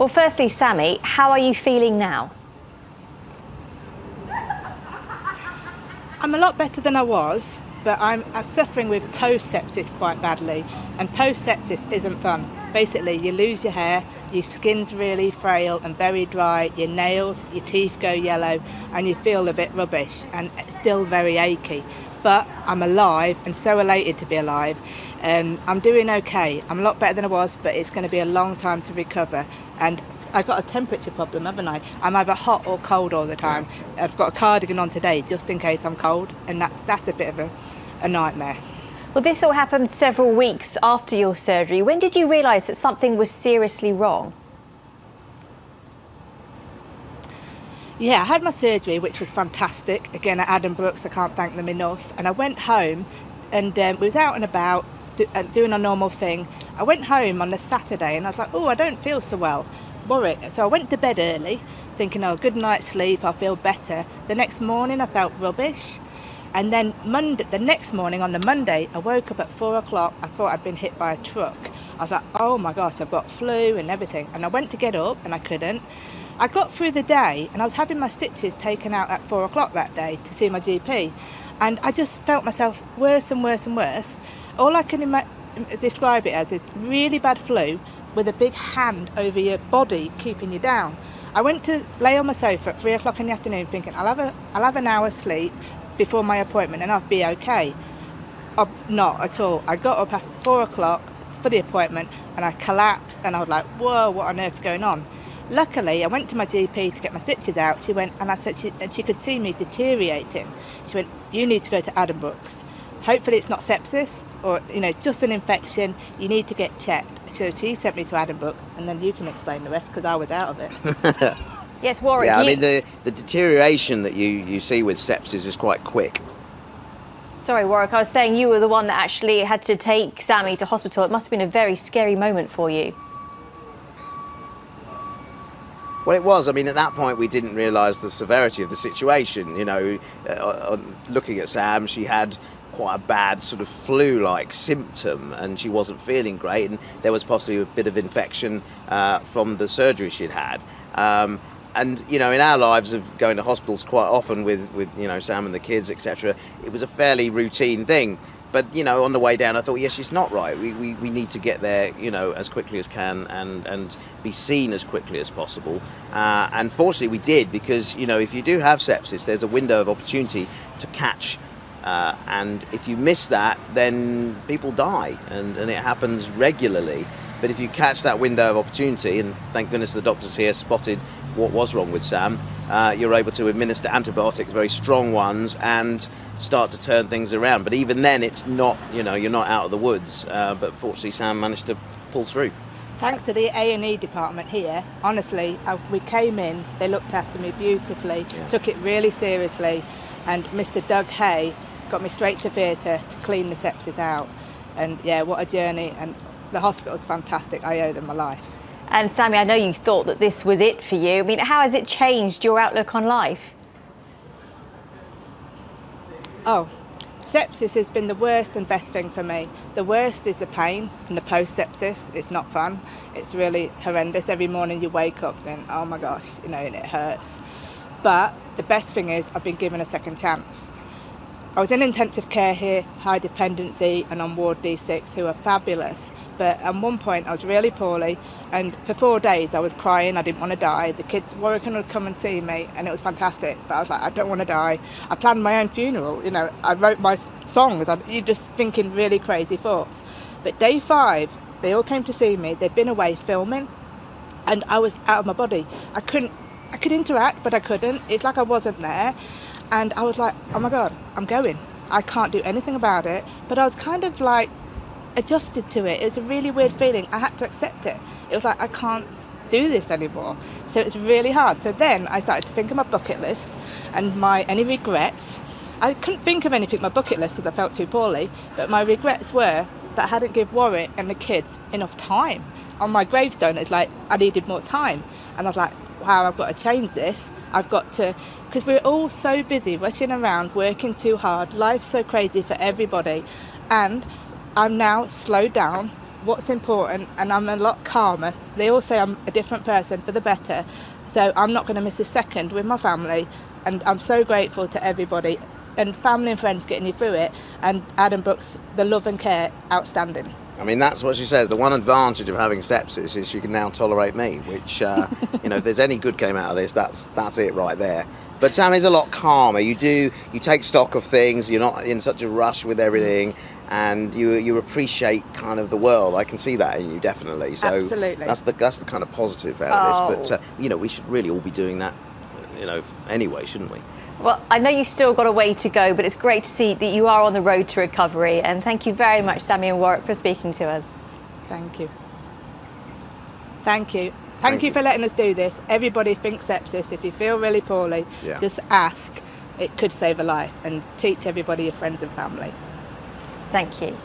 Well, firstly, Sammy, how are you feeling now? I'm a lot better than I was, but I'm suffering with post-sepsis quite badly, and post-sepsis isn't fun. Basically, you lose your hair, your skin's really frail and very dry, your nails, your teeth go yellow, and you feel a bit rubbish, and it's still very achy. But I'm alive and so elated to be alive. I'm doing okay. I'm a lot better than I was, but it's going to be a long time to recover. And I've got a temperature problem, haven't I? I'm either hot or cold all the time. I've got a cardigan on today just in case I'm cold, and that's a bit of a nightmare. Well, this all happened several weeks after your surgery. When did you realise that something was seriously wrong? Yeah, I had my surgery, which was fantastic. Again, at Addenbrooke, I can't thank them enough. And I went home and was out and about doing a normal thing. I went home on the Saturday and I was like, oh, I don't feel so well. Warwick. So I went to bed early, thinking, oh, good night's sleep, I'll feel better. The next morning, I felt rubbish. And then the next morning, on the Monday, I woke up at 4 o'clock. I thought I'd been hit by a truck. I was like, oh my gosh, I've got flu and everything. And I went to get up and I couldn't. I got through the day and I was having my stitches taken out at 4 o'clock that day to see my GP. And I just felt myself worse and worse and worse. All I can describe it as is really bad flu with a big hand over your body keeping you down. I went to lay on my sofa at 3 o'clock in the afternoon thinking I'll have an hour's sleep before my appointment and I'll be okay. Not at all. I got up at 4 o'clock for the appointment and I collapsed and I was like, whoa, what on earth's going on? Luckily, I went to my GP to get my stitches out. She went, and I said, she could see me deteriorating. She went, you need to go to Addenbrooke's. Hopefully it's not sepsis or, just an infection. You need to get checked. So she sent me to Addenbrooke's, and then you can explain the rest because I was out of it. Yes, Warwick. Yeah, I mean, the deterioration that you see with sepsis is quite quick. Sorry, Warwick, I was saying you were the one that actually had to take Sammy to hospital. It must have been a very scary moment for you. Well, it was. I mean, at that point, we didn't realise the severity of the situation. Looking at Sam, she had quite a bad sort of flu-like symptom and she wasn't feeling great, and there was possibly a bit of infection from the surgery she'd had. And, in our lives of going to hospitals quite often with Sam and the kids, etc., it was a fairly routine thing. But, on the way down, I thought, yes, she's not right. We need to get there, as quickly as can and be seen as quickly as possible. And fortunately, we did, because, if you do have sepsis, there's a window of opportunity to catch. And if you miss that, then people die. And it happens regularly. But if you catch that window of opportunity, and thank goodness the doctors here spotted what was wrong with Sam, you're able to administer antibiotics, very strong ones, and start to turn things around. But even then, it's not, you're not out of the woods. But fortunately, Sam managed to pull through. Thanks to the A&E department here, honestly, we came in, they looked after me beautifully, took it really seriously, and Mr. Doug Hay got me straight to theatre to clean the sepsis out. And yeah, what a journey, and the hospital's fantastic. I owe them my life. And Sammy, I know you thought that this was it for you. I mean, how has it changed your outlook on life? Oh, sepsis has been the worst and best thing for me. The worst is the pain and the post-sepsis. It's not fun. It's really horrendous. Every morning you wake up and, oh my gosh, and it hurts. But the best thing is I've been given a second chance. I was in intensive care here, high dependency, and on ward D6, who are fabulous. But at one point I was really poorly, and for 4 days I was crying. I didn't want to die. The kids, Warwick would come and see me, and it was fantastic. But I was like, I don't want to die. I planned my own funeral. I wrote my songs. You're just thinking really crazy thoughts. But day 5, they all came to see me. They'd been away filming, and I was out of my body. I could interact, but I couldn't. It's like I wasn't there. And I was like, oh my God, I'm going. I can't do anything about it. But I was kind of like adjusted to it. It was a really weird feeling. I had to accept it. It was like, I can't do this anymore. So it's really hard. So then I started to think of my bucket list and any regrets. I couldn't think of anything on my bucket list because I felt too poorly. But my regrets were that I hadn't given Warwick and the kids enough time. On my gravestone, it's like I needed more time. And I was like, wow, I've got to change this. I've got to, because we're all so busy, rushing around, working too hard. Life's so crazy for everybody. And I'm now slowed down. what's important, and I'm a lot calmer. They all say I'm a different person for the better, so I'm not going to miss a second with my family, and I'm so grateful to everybody and family and friends getting you through it, and Addenbrooke's, the love and care, outstanding. I mean, that's what she says. The one advantage of having sepsis is she can now tolerate me, which, you know, if there's any good came out of this, that's it right there. But Sammy's a lot calmer. You take stock of things. You're not in such a rush with everything, and you appreciate kind of the world. I can see that in you, definitely. So Absolutely. That's the kind of positive out of this. But you know, we should really all be doing that, you know, anyway, shouldn't we? Well, I know you've still got a way to go, but it's great to see that you are on the road to recovery. And thank you very much, Sammy and Warwick, for speaking to us. Thank you. Thank you. Thank you for letting us do this. Everybody thinks sepsis. If you feel really poorly, just ask. It could save a life, and teach everybody, your friends and family. Thank you.